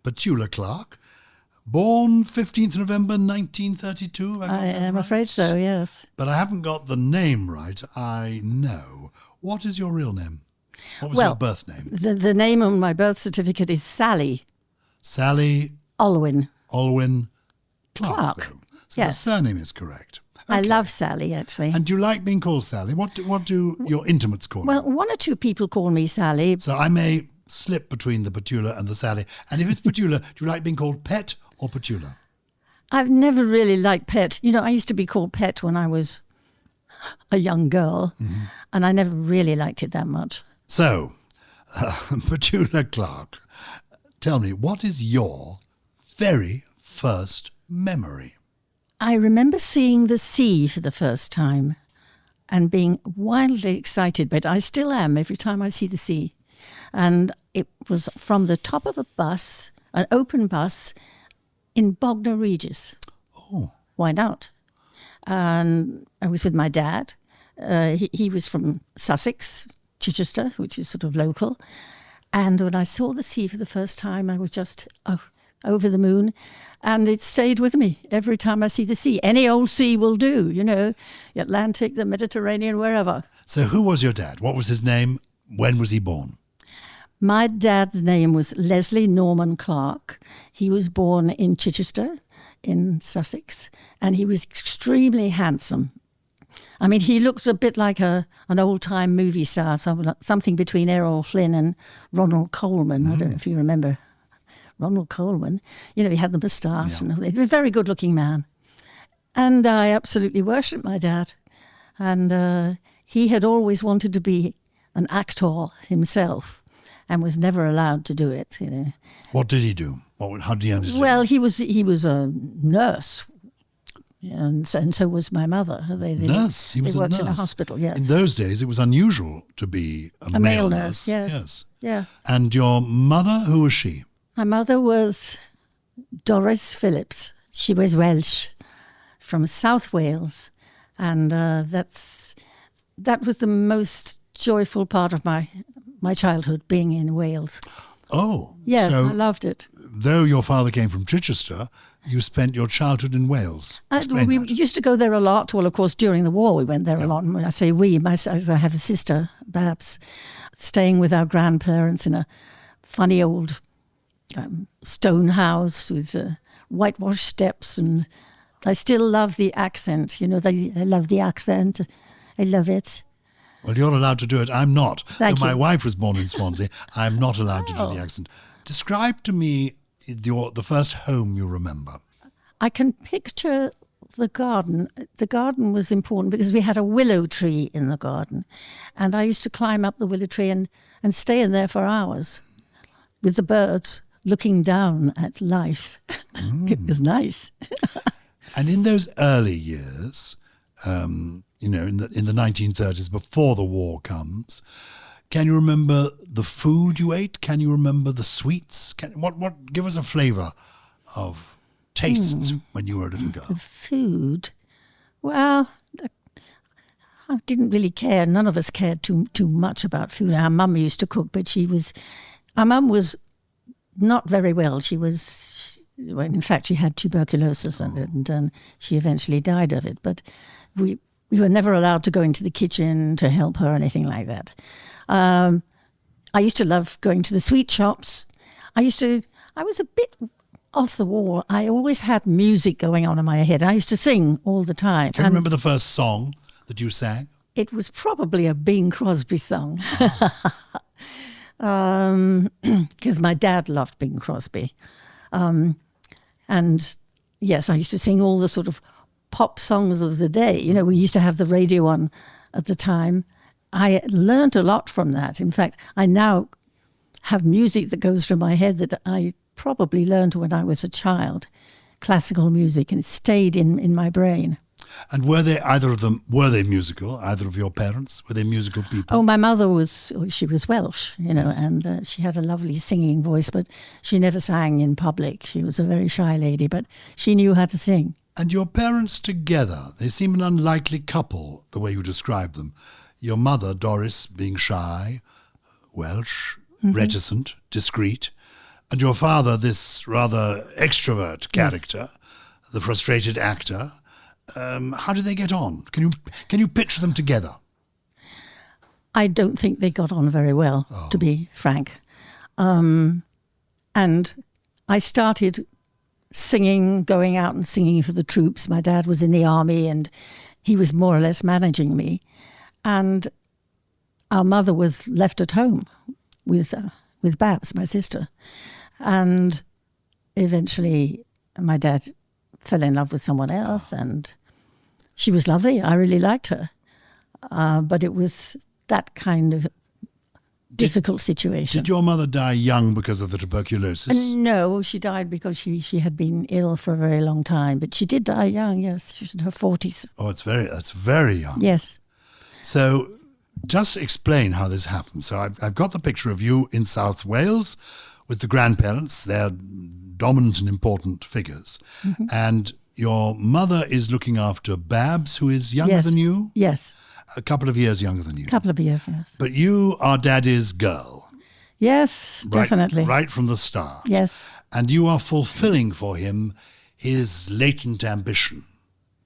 Petula Clark, born 15th November 1932. I am afraid so, yes. But I haven't got the name right, I know. What is your real name? What was your birth name? The name on my birth certificate is Sally. Sally Olwyn. Clark. Though. So yes. The surname is correct. Okay. I love Sally, actually. And do you like being called Sally? What do your intimates call you? Well, one or two people call me Sally. So I may slip between the Petula and the Sally. And if it's Petula, do you like being called Pet or Petula? I've never really liked Pet. You know, I used to be called Pet when I was a young girl, and I never really liked it that much. So, Petula Clark, tell me, what is your very first memory? I remember seeing the sea for the first time and being wildly excited, but I still am every time I see the sea. And it was from the top of a bus, an open bus, in Bognor Regis. Oh. Why not? And I was with my dad. He was from Sussex, Chichester, which is sort of local. And when I saw the sea for the first time, I was just over the moon. And it stayed with me every time I see the sea. Any old sea will do, you know, the Atlantic, the Mediterranean, wherever. So who was your dad? What was his name? When was he born? My dad's name was Leslie Norman Clark. He was born in Chichester in Sussex, and he was extremely handsome. I mean, he looked a bit like an old-time movie star, something between Errol Flynn and Ronald Colman. I don't know if you remember Ronald Colman. You know, he had the moustache. Yeah. And he was a very good-looking man. And I absolutely worshipped my dad. And he had always wanted to be an actor himself, and was never allowed to do it. You know. What did he do? How did he earn his living? Well, he was a nurse, and so was my mother. Nurse? He was they a worked nurse? In a hospital, yes. In those days, it was unusual to be a male nurse. Yes. Yeah. And your mother, who was she? My mother was Doris Phillips. She was Welsh, from South Wales, and that was the most joyful part of my childhood, being in Wales. Oh. Yes, so I loved it. Though your father came from Chichester, you spent your childhood in Wales. We used to go there a lot. Well, of course, during the war we went there a lot. And when I say we, I have a sister, Babs, staying with our grandparents in a funny old stone house with whitewashed steps. And I still love the accent. You know, I love the accent. I love it. Well, you're allowed to do it. I'm not. Thank you. My wife was born in Swansea. I'm not allowed to do the accent. Describe to me the first home you remember. I can picture the garden. The garden was important because we had a willow tree in the garden. And I used to climb up the willow tree and stay in there for hours with the birds looking down at life. It was nice. And in those early years, you know, in the 1930s, before the war comes, can you remember the food you ate? Can you remember the sweets? Give us a flavour of tastes when you were a little girl. The food? Well, I didn't really care. None of us cared too much about food. Our mum used to cook, but our mum was not very well. In fact, she had tuberculosis and she eventually died of it. But we were never allowed to go into the kitchen to help her or anything like that. I used to love going to the sweet shops. I was a bit off the wall. I always had music going on in my head. I used to sing all the time. Can you remember the first song that you sang? It was probably a Bing Crosby song. Because my dad loved Bing Crosby. And yes, I used to sing all the sort of pop songs of the day. You know, we used to have the radio on at the time. I learned a lot from that. In fact, I now have music that goes through my head that I probably learned when I was a child, classical music, and it stayed in my brain. And were they musical, either of your parents? Were they musical people? Oh, my mother she was Welsh, you know, and she had a lovely singing voice, but she never sang in public. She was a very shy lady, but she knew how to sing. And your parents together, they seem an unlikely couple, the way you describe them. Your mother, Doris, being shy, Welsh, reticent, discreet, And your father, this rather extrovert character, the frustrated actor, how did they get on? Can you picture them together? I don't think they got on very well, to be frank. And I started singing, going out and singing for the troops. My dad was in the army and he was more or less managing me. And our mother was left at home with Babs, my sister. And eventually my dad fell in love with someone else and she was lovely. I really liked her. But it was that kind of difficult situation. Did your mother die young because of the tuberculosis? No, she died because she had been ill for a very long time. But she did die young, yes. She was in her 40s. Oh, that's very young. Yes. So just explain how this happened. So I've got the picture of you in South Wales with the grandparents. They're dominant and important figures. Mm-hmm. And your mother is looking after Babs, who is younger than you? Yes. A couple of years younger than you. A couple of years, yes. But you are Daddy's girl. Yes, definitely. Right from the start. Yes. And you are fulfilling for him his latent ambition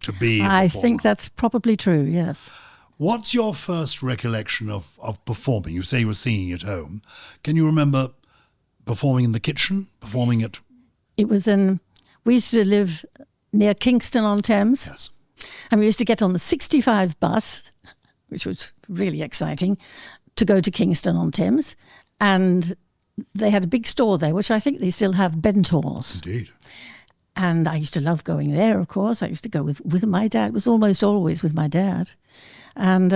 to be a performer. I think that's probably true, yes. What's your first recollection of performing? You say you were singing at home. Can you remember performing in the kitchen, performing at... It was we used to live near Kingston-on-Thames. Yes. And we used to get on the 65 bus, which was really exciting, to go to Kingston-on-Thames. And they had a big store there, which I think they still have, Bentalls. Indeed. And I used to love going there, of course. I used to go with my dad. It was almost always with my dad. And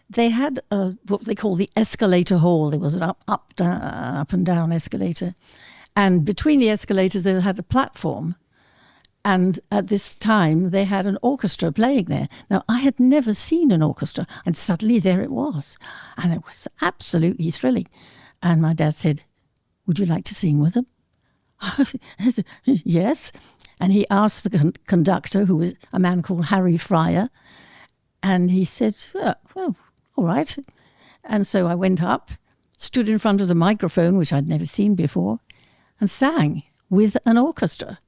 they had what they call the escalator hall. There was an up and down escalator. And between the escalators, they had a platform. And at this time, they had an orchestra playing there. Now, I had never seen an orchestra, and suddenly there it was. And it was absolutely thrilling. And my dad said, "Would you like to sing with them?" Yes. And he asked the conductor, who was a man called Harry Fryer, and he said, well, all right. And so I went up, stood in front of the microphone, which I'd never seen before, and sang with an orchestra.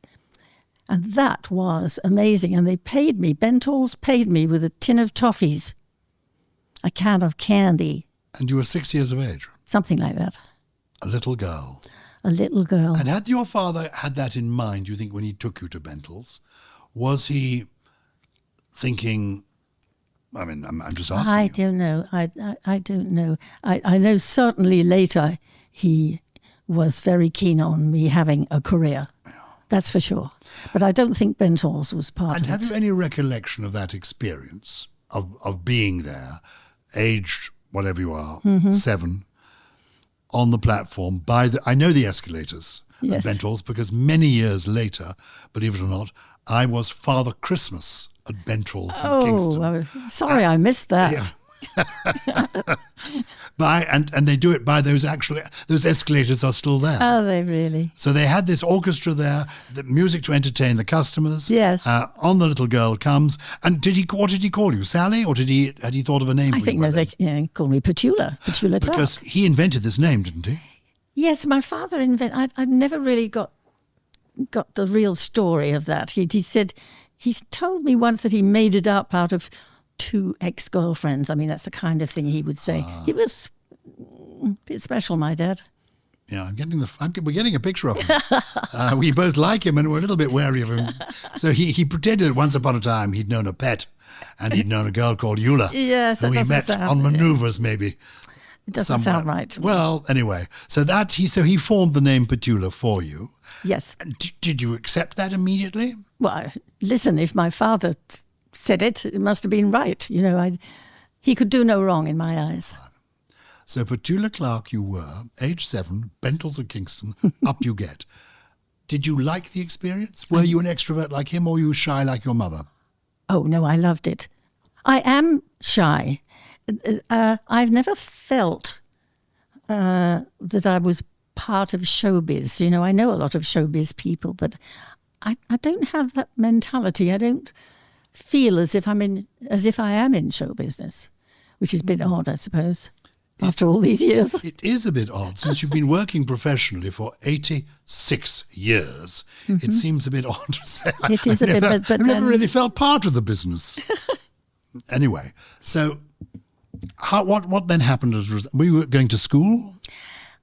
And that was amazing. And they paid me, Bentalls paid me with a tin of toffees, a can of candy. And you were 6 years of age? Something like that. A little girl. A little girl. And had your father had that in mind, you think, when he took you to Bentalls? Was he thinking... I mean, I'm just asking I you. don't know. I don't know. I know certainly later he was very keen on me having a career. Yeah. That's for sure. But I don't think Bentalls was part of it. And have you any recollection of that experience of being there, aged whatever you are, 7, on the platform I know the escalators at Bentalls because many years later, believe it or not, I was Father Christmas at Bentalls in Kingston. Sorry, I missed that. Yeah. And they do it by those escalators are still there. Are they really? So they had this orchestra there, the music to entertain the customers. Yes. On the little girl comes, and what did he call you, Sally, or had he thought of a name? I think they called me Petula Clark. Because he invented this name, didn't he? Yes, my father invented. I never really got the real story of that. He said he's told me once that he made it up out of 2 ex-girlfriends. I mean, that's the kind of thing he would say. He was a bit special, my dad. Yeah, we're getting a picture of him. We both like him and we're a little bit wary of him. So he pretended that once upon a time he'd known a pet and he'd known a girl called Eula. Yes, who he met on manoeuvres maybe. It doesn't sound right. Well, anyway, so he formed the name Petula for you. Yes. Did you accept that immediately? Well, listen, if my father said it must have been right. You know, he could do no wrong in my eyes. So Petula Clark you were, age 7, Bentalls of Kingston, up you get. Did you like the experience? Were you an extrovert like him or were you shy like your mother? Oh, no, I loved it. I am shy. I've never felt that I was part of showbiz. You know, I know a lot of showbiz people, but I don't have that mentality. I don't feel as if I am in show business, which is a bit odd, I suppose. after all these years. It is a bit odd. Since you've been working professionally for 86 years, it seems a bit odd to say. It is a bit, but I've never really felt part of the business. Anyway, so what then happened? Were you going to school?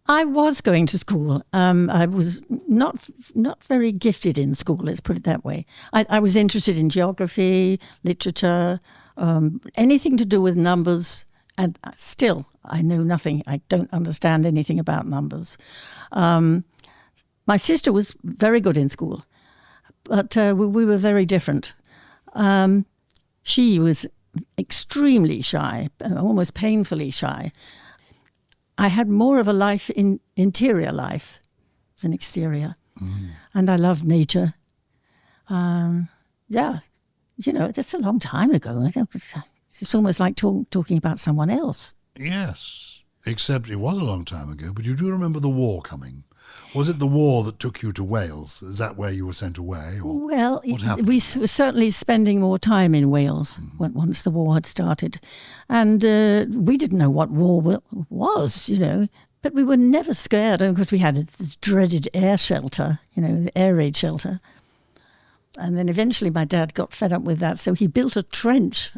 I was going to school. I was not very gifted in school, let's put it that way. I was interested in geography, literature, anything to do with numbers, and still I know nothing. I don't understand anything about numbers. My sister was very good in school, but we were very different. She was extremely shy, almost painfully shy. I had more of a life in interior life than exterior. And I loved nature. Yeah, that's a long time ago. It's almost like talking about someone else. Yes, except it was a long time ago, but you do remember the war coming. Was it the war that took you to Wales? Is that where you were sent away? Or well, what happened? we were certainly spending more time in Wales once the war had started. And we didn't know what war was, but we were never scared because we had this dreaded air shelter, the air raid shelter. And then eventually my dad got fed up with that, so he built a trench,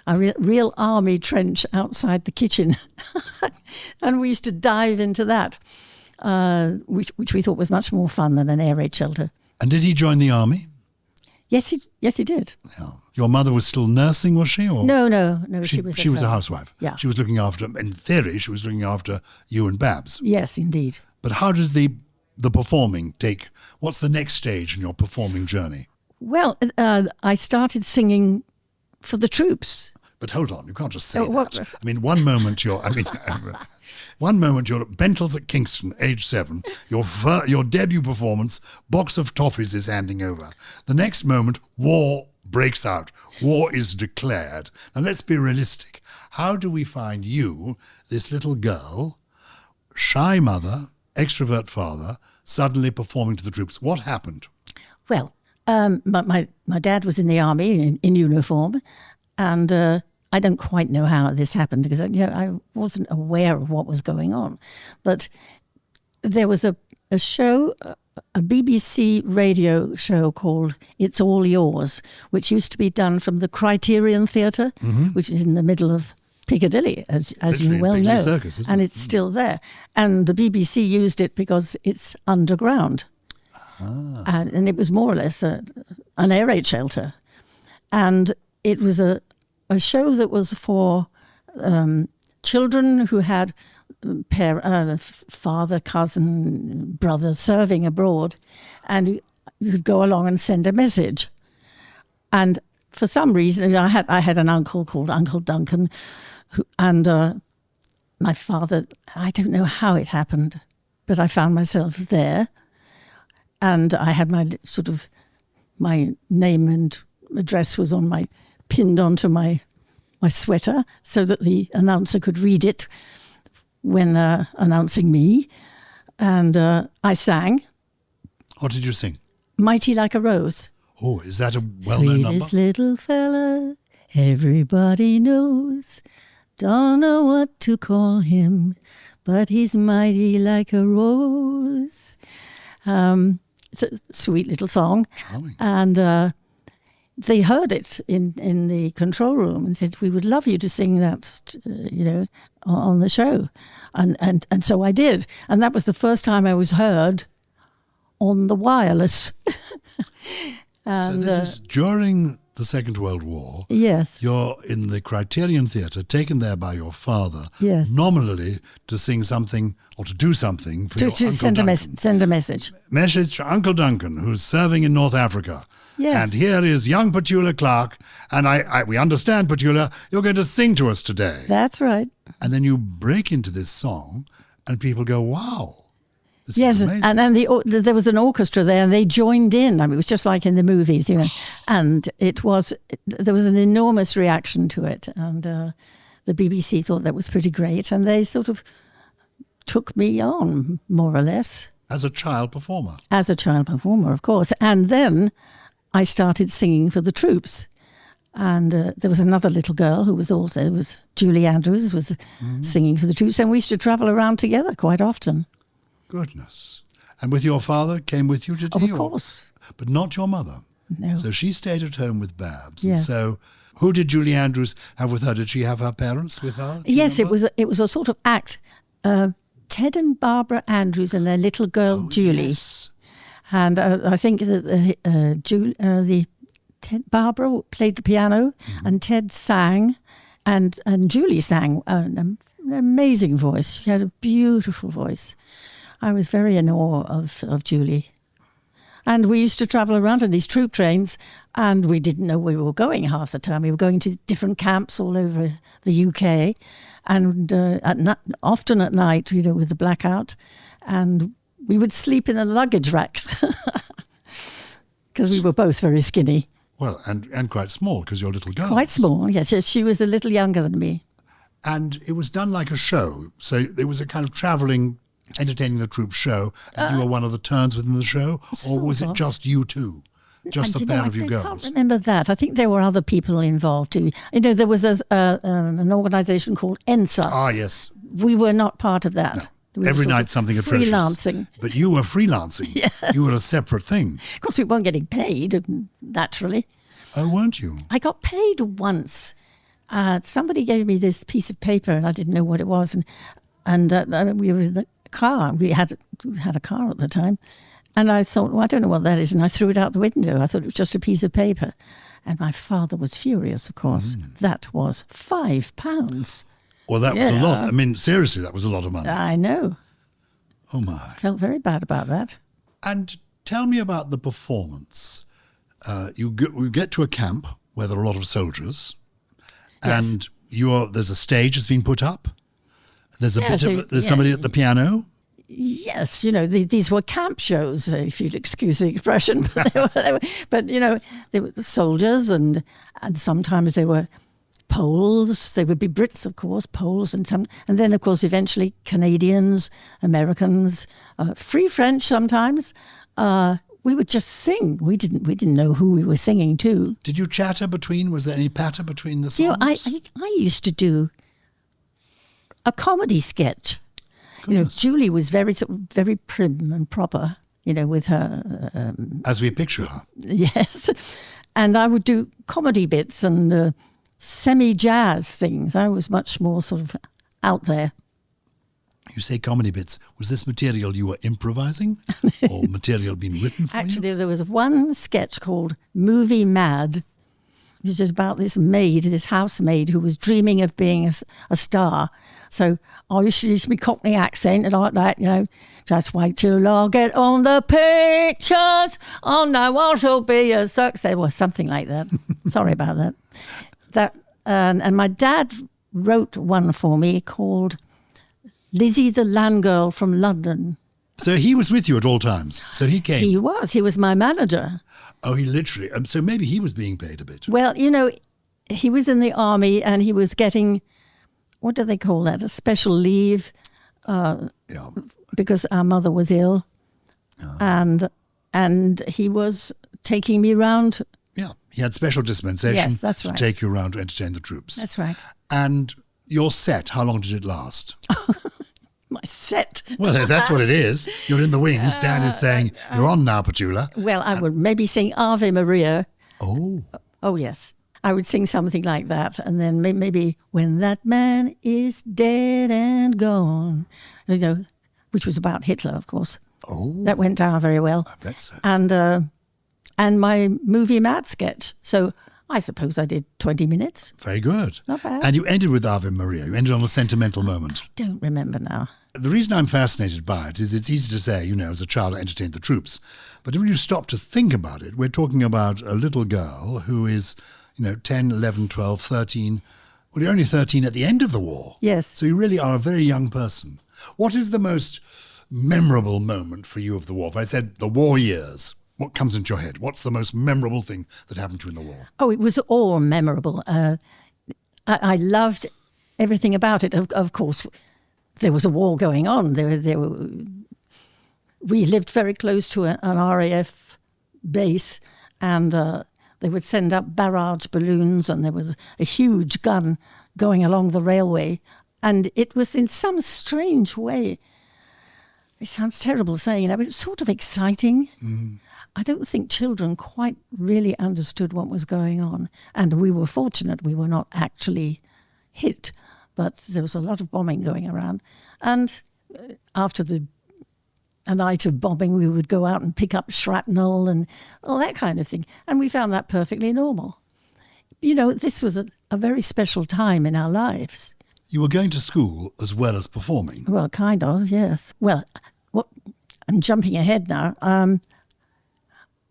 a real army trench outside the kitchen. And we used to dive into that. Which we thought was much more fun than an air raid shelter. And did he join the army? Yes, he did. Yeah. Your mother was still nursing, was she? Or No, she was. She was a housewife. Yeah. She was looking after. In theory, she was looking after you and Babs. Yes, indeed. But how does the performing take? What's the next stage in your performing journey? Well, I started singing for the troops. But hold on, you can't just say What? that. I mean, one moment you're at Bentall's at Kingston, age 7. Your debut performance, box of toffees is handing over. The next moment, war breaks out. War is declared. Now let's be realistic. How do we find you, this little girl, shy mother, extrovert father, suddenly performing to the troops? What happened? Well, my dad was in the army in uniform, and I don't quite know how this happened because I wasn't aware of what was going on. But there was a show, a BBC radio show called It's All Yours, which used to be done from the Criterion Theatre, which is in the middle of Piccadilly, as you well know. Circus, isn't and it? it's still there. And the BBC used it because it's underground. And it was more or less an air raid shelter. And it was a show that was for children who had father, cousin, brother serving abroad, and you could go along and send a message. And for some reason, I had an uncle called Uncle Duncan, and my father, I don't know how it happened, but I found myself there, and I had my name and address was pinned onto my sweater so that the announcer could read it when announcing me. And I sang. What did you sing? Mighty Like a Rose. Oh, is that a well-known number? Sweetest little fella, everybody knows. Don't know what to call him, but he's mighty like a rose. It's a sweet little song. Charming. And they heard it in the control room and said, "We would love you to sing that, on the show," and so I did, and that was the first time I was heard on the wireless. So this is during the Second World War. Yes. You're in the Criterion Theatre, taken there by your father, Yes. nominally to sing something or to do something for your To Uncle send Duncan. send a message. Message to Uncle Duncan, who's serving in North Africa. Yes. And here is young Petula Clark, and we understand, Petula, you're going to sing to us today. That's right. And then you break into this song, and people go, wow, this Yes, is amazing. and then there was an orchestra there, and they joined in. I mean, it was just like in the movies, And there was an enormous reaction to it, and the BBC thought that was pretty great, and they sort of took me on, more or less. As a child performer. As a child performer, of course. And then I started singing for the troops. And there was another little girl who was Julie Andrews, was singing for the troops. And we used to travel around together quite often. Goodness. And with your father, came with you, did he? Of course. But not your mother. No. So she stayed at home with Babs. Yes. And so who did Julie Andrews have with her? Did she have her parents with her? Yes, it was a sort of act. Ted and Barbara Andrews and their little girl Julie. Yes. And I think that Barbara played the piano and Ted sang and Julie sang an amazing voice. She had a beautiful voice. I was very in awe of Julie. And we used to travel around in these troop trains and we didn't know where we were going half the time. We were going to different camps all over the UK and often at night, with the blackout. And we would sleep in the luggage racks because we were both very skinny. Well, and quite small because you're little girls. Quite small, yes. She was a little younger than me. And it was done like a show. So there was a kind of travelling, entertaining the troops show, and you were one of the turns within the show? Or was it just you two? Just the pair of you girls? I can't remember that. I think there were other people involved too. There was an organisation called ENSA. Ah, yes. We were not part of that. No. We Every night something atrocious. Freelancing. But you were freelancing. Yes. You were a separate thing. Of course, we weren't getting paid, naturally. Oh, weren't you? I got paid once. Somebody gave me this piece of paper and I didn't know what it was. And we were in the car. We had a car at the time. And I thought, well, I don't know what that is. And I threw it out the window. I thought it was just a piece of paper. And my father was furious, of course. That was £5. Well, that was a lot. I mean, seriously, that was a lot of money. I know. Oh, my. Felt very bad about that. And tell me about the performance. You get to a camp where there are a lot of soldiers. Yes. And there's a stage that's been put up. There's somebody at the piano. Yes, these were camp shows, if you'd excuse the expression. But they were soldiers and sometimes they were Poles. They would be Brits, of course, Poles, and then, of course, eventually Canadians, Americans, Free French sometimes. We would just sing. We didn't know who we were singing to. Did you chatter between? Was there any patter between the songs? I used to do a comedy sketch. Goodness. Julie was very very prim and proper. With her. As we picture her. Yes, and I would do comedy bits and semi-jazz things. I was much more sort of out there. You say comedy bits. Was this material you were improvising or material being written for Actually, there was one sketch called Movie Mad, which is about this housemaid who was dreaming of being a star. So I used to use my Cockney accent like that, just wait till I get on the pictures. Oh no, I shall be a success. Or something like that. Sorry about that. And my dad wrote one for me called Lizzie the Land Girl from London. So he was with you at all times. So he came. He was my manager. Oh, he literally. So maybe he was being paid a bit. Well, he was in the army and he was getting, what do they call that? A special leave. Because our mother was ill. And he was taking me around. Yeah, he had special dispensation. Yes, that's right. To take you around to entertain the troops. That's right. And your set, how long did it last? My set. Well, that's what it is. You're in the wings. Dad is saying, you're on now, Petula. Well, I would maybe sing Ave Maria. Oh. Oh, yes. I would sing something like that. And then maybe When That Man Is Dead and Gone, which was about Hitler, of course. Oh. That went down very well. I bet so. And my movie Mad sketch. So I suppose I did 20 minutes. Very good. Not bad. And you ended with Ave Maria. You ended on a sentimental moment. I don't remember now. The reason I'm fascinated by it is it's easy to say, as a child I entertained the troops. But when you stop to think about it, we're talking about a little girl who is, 10, 11, 12, 13. Well, you're only 13 at the end of the war. Yes. So you really are a very young person. What is the most memorable moment for you of the war? If I said the war years, what comes into your head? What's the most memorable thing that happened to you in the war? Oh, it was all memorable. I loved everything about it. Of course, there was a war going on. We lived very close to an RAF base, and there they would send up barrage balloons, and there was a huge gun going along the railway. And it was in some strange way, it sounds terrible saying that, but it was sort of exciting. Mm. I don't think children quite really understood what was going on. And we were fortunate we were not actually hit, but there was a lot of bombing going around. And after a night of bombing, we would go out and pick up shrapnel and all that kind of thing. And we found that perfectly normal. You know, this was a very special time in our lives. You were going to school as well as performing. Well, kind of, yes. Well, I'm jumping ahead now.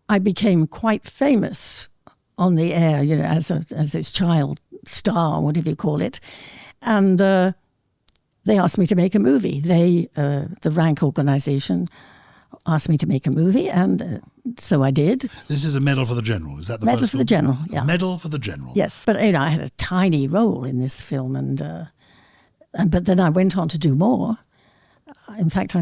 I became quite famous on the air, you know, as this child star, whatever you call it. And they asked me to make a movie. The Rank organisation asked me to make a movie, and so I did. This is a Medal for the General, is that the Medal first for film? the General, yeah. A Medal for the General. Yes, but you know, I had a tiny role in this film, but then I went on to do more. In fact, I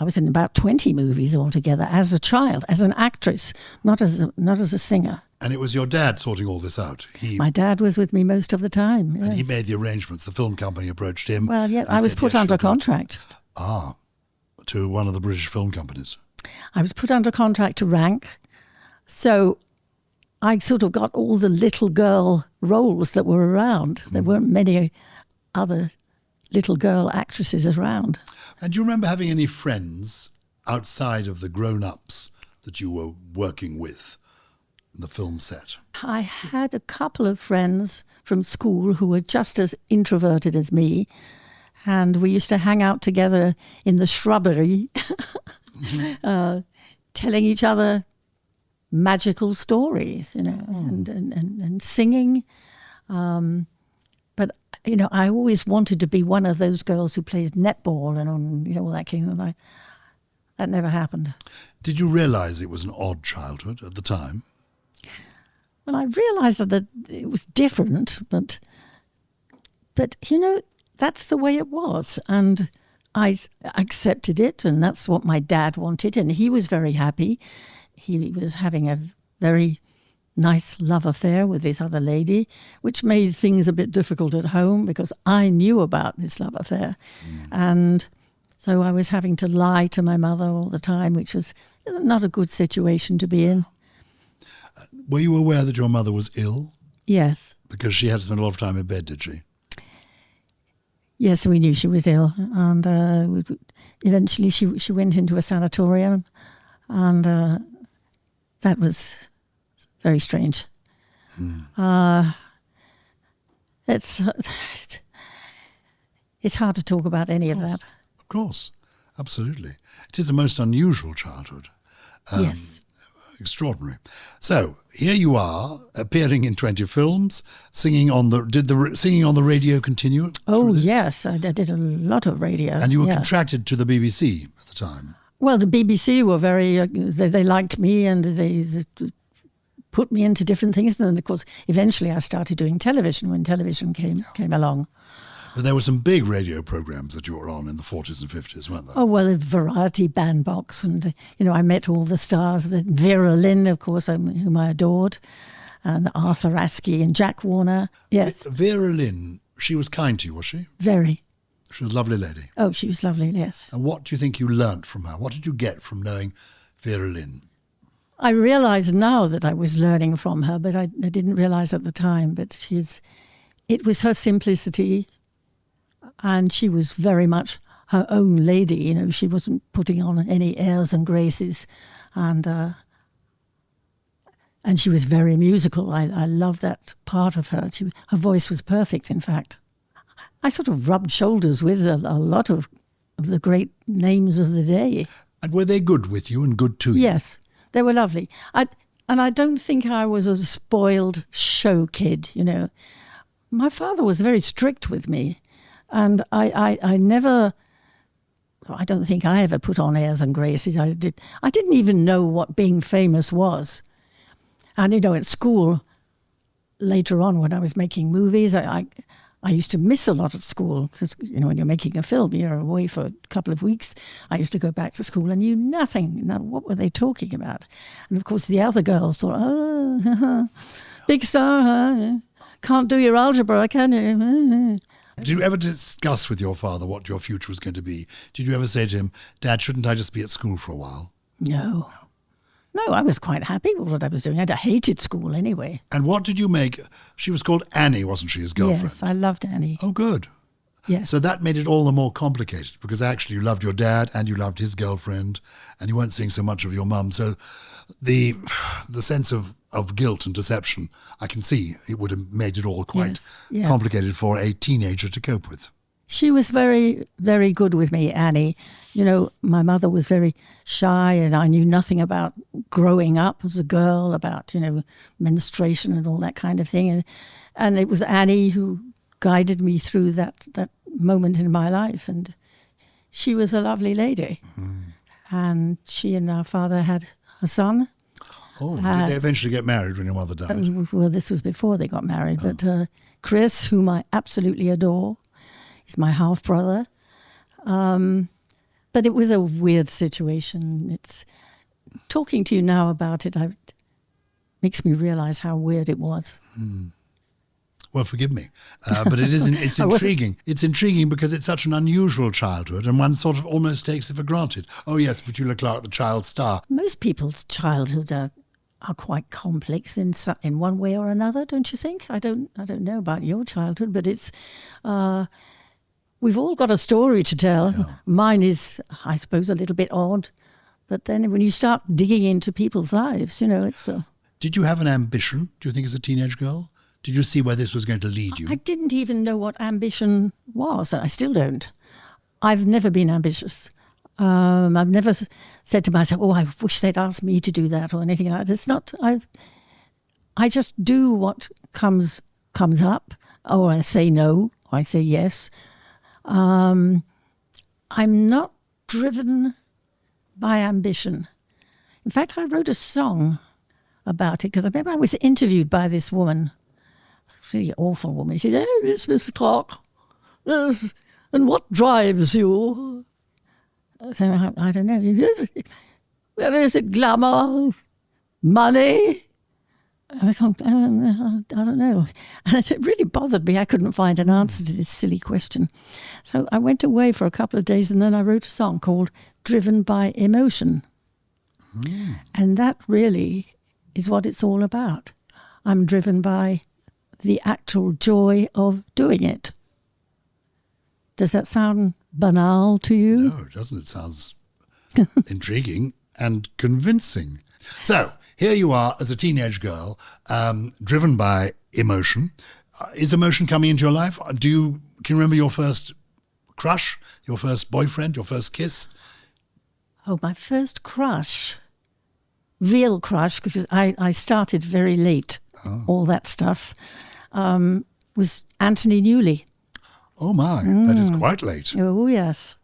was in about 20 movies altogether as a child, as an actress, not as a singer. And it was your dad sorting all this out. My dad was with me most of the time. Yes. And he made the arrangements. The film company approached him. Well, yeah, I was put under contract. To one of the British film companies. I was put under contract to Rank. So I sort of got all the little girl roles that were around. There weren't many other little girl actresses around. And do you remember having any friends outside of the grown-ups that you were working with in the film set? I had a couple of friends from school who were just as introverted as me, and we used to hang out together in the shrubbery, telling each other magical stories, you know, and singing. But, you know, I always wanted to be one of those girls who plays netball and, you know, all that kind of thing. That never happened. Did you realise it was an odd childhood at the time? Well, I realised that it was different, but you know, that's the way it was. And I accepted it, and that's what my dad wanted, and he was very happy. He was having a very nice love affair with this other lady, which made things a bit difficult at home because I knew about this love affair. And so I was having to lie to my mother all the time, which was not a good situation to be in. Were you aware that your mother was ill? Yes. Because she had to spend a lot of time in bed, did she? Yes, we knew she was ill. And eventually she went into a sanatorium, and that was very strange. It's hard to talk about any of that. Of course, absolutely. It is a most unusual childhood. Yes. Extraordinary. So here you are, appearing in 20 films, singing on the. Did the singing on the radio continue? Oh yes, I did a lot of radio. And you were contracted to the BBC at the time. Well, the BBC were very. They liked me, and they put me into different things. And then, of course, eventually I started doing television when television came along. But there were some big radio programs that you were on in the 40s and 50s, weren't there? Oh, well, a variety bandbox. And, you know, I met all the stars. Vera Lynn, of course, whom I adored, and Arthur Askey and Jack Warner. Yes. Vera Lynn, she was kind to you, was she? Very. She was a lovely lady. Oh, she was lovely, yes. And what do you think you learnt from her? What did you get from knowing Vera Lynn? I realise now that I was learning from her, but I didn't realise at the time. But it was her simplicity. And she was very much her own lady, you know. She wasn't putting on any airs and graces, and she was very musical. I love that part of her. Her voice was perfect, in fact. I sort of rubbed shoulders with a lot of the great names of the day. And were they good with you and good to you? Yes, they were lovely. And I don't think I was a spoiled show kid, you know. My father was very strict with me. And I don't think I ever put on airs and graces. I didn't even know what being famous was. And, you know, at school, later on when I was making movies, I I used to miss a lot of school because, when you're making a film, you're away for a couple of weeks. I used to go back to school and knew nothing. Now, what were they talking about? And of course, the other girls thought, oh, big star, huh? Can't do your algebra, can you? Did you ever discuss with your father what your future was going to be? Did you ever say to him, Dad, shouldn't I just be at school for a while? No. No, I was quite happy with what I was doing. I hated school anyway. And what did you make? She was called Annie, wasn't she, his girlfriend? Yes, I loved Annie. Oh, good. Yes. So that made it all the more complicated because actually you loved your dad and you loved his girlfriend and you weren't seeing so much of your mum. So the sense of guilt and deception, I can see it would have made it all quite complicated for a teenager to cope with. She was very, very good with me, Annie. My mother was very shy and I knew nothing about growing up as a girl, about, menstruation and all that kind of thing. And it was Annie who guided me through that moment in my life. And she was a lovely lady. Mm. And she and our father had a son. Oh, did they eventually get married when your mother died? Well, this was before they got married. Oh. But Chris, whom I absolutely adore, he's my half-brother. But it was a weird situation. It's talking to you now about it makes me realise how weird it was. Mm. Well, forgive me, but it's intriguing. It's intriguing because it's such an unusual childhood and one sort of almost takes it for granted. Oh, yes, Petula Clark, the child star. Most people's childhoods are quite complex in one way or another, don't you think? I don't know about your childhood, but it's we've all got a story to tell. Yeah. Mine is, I suppose, a little bit odd, but then when you start digging into people's lives, it's. Did you have an ambition? Do you think, as a teenage girl? Did you see where this was going to lead you? I didn't even know what ambition was, and I still don't. I've never been ambitious. I've never said to myself, "Oh, I wish they'd asked me to do that," or anything like that. It's not. I just do what comes up. Or I say no, or I say yes. I'm not driven by ambition. In fact, I wrote a song about it because I remember I was interviewed by this woman, a really awful woman. She said, "Oh, Miss Clark, yes, and what drives you?" So I don't know. Where is it? Glamour? Money? I thought, I don't know. And it really bothered me. I couldn't find an answer to this silly question. So I went away for a couple of days and then I wrote a song called Driven by Emotion. Mm. And that really is what it's all about. I'm driven by the actual joy of doing it. Does that sound banal to you? No, it doesn't. It sounds intriguing and convincing. So here you are as a teenage girl, driven by emotion. Is emotion coming into your life? Can you remember your first crush, your first boyfriend, your first kiss? Oh, my first crush, real crush, because I started very late, all that stuff, was Anthony Newley. Oh my, that is quite late. Oh, yes.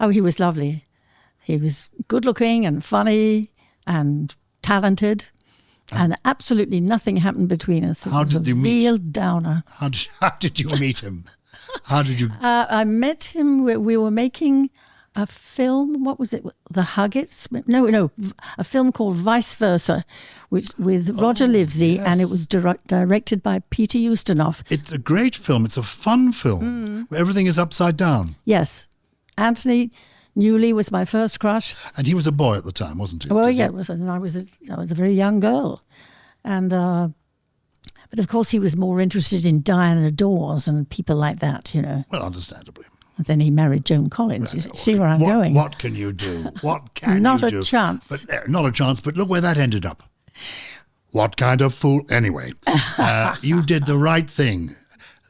Oh, he was lovely. He was good looking and funny and talented, and absolutely nothing happened between us. How did you meet? Real downer. How did you meet him? How did you? I met him. We were making a film. What was it? The Huggets? No. A film called Vice Versa, with Roger Livesey, yes. And it was directed by Peter Ustinov. It's a great film. It's a fun film where everything is upside down. Yes, Anthony Newley was my first crush. And he was a boy at the time, wasn't he? Well, yeah, and I was a very young girl. And but of course he was more interested in Diana Dawes and people like that, Well, understandably. And then he married Joan Collins. You see where I'm going? What can you do? What can you do? Not a chance. Not a chance, but look where that ended up. What kind of fool? Anyway, you did the right thing,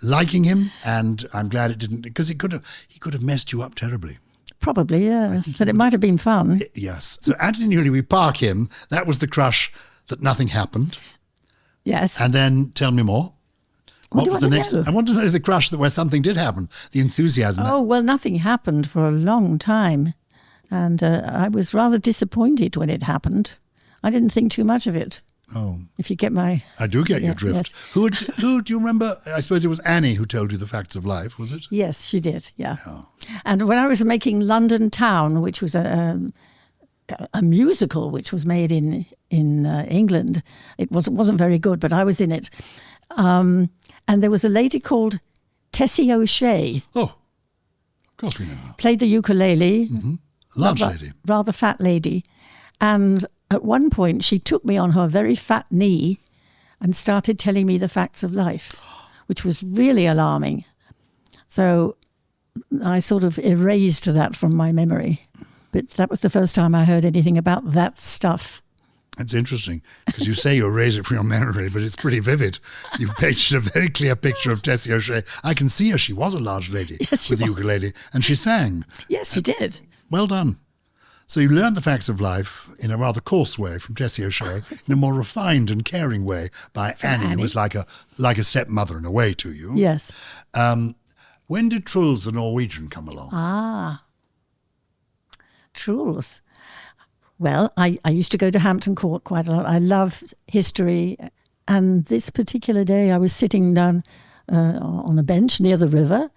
liking him, and I'm glad it didn't, because he could have messed you up terribly. Probably, yes. But it might have been fun. Yes. So Anthony Newley, we park him. That was the crush that nothing happened. Yes. And then tell me more. What was the next? I want to know the crush where something did happen, the enthusiasm. Oh, well, nothing happened for a long time. And I was rather disappointed when it happened. I didn't think too much of it. Oh, If you get my... I do get your drift. Yes. Who do you remember? I suppose it was Annie who told you the facts of life, was it? Yes, she did, yeah. Oh. And when I was making London Town, which was a musical which was made in England, it wasn't very good, but I was in it. And there was a lady called Tessie O'Shea. Oh, of course we know her. Played the ukulele. Mm-hmm. Large lady. Rather fat lady. And at one point she took me on her very fat knee and started telling me the facts of life, which was really alarming. So I sort of erased that from my memory. But that was the first time I heard anything about that stuff. That's interesting, because you say you erase it from your memory, but it's pretty vivid. You painted a very clear picture of Tessie O'Shea. I can see her. She was a large lady with the ukulele, and she sang. Yes, she did. Well done. So you learned the facts of life in a rather coarse way from Tessie O'Shea, in a more refined and caring way by Annie, who was like a stepmother in a way to you. Yes. When did Truls the Norwegian come along? Ah, Truls. Well, I used to go to Hampton Court quite a lot. I loved history. And this particular day I was sitting down on a bench near the river,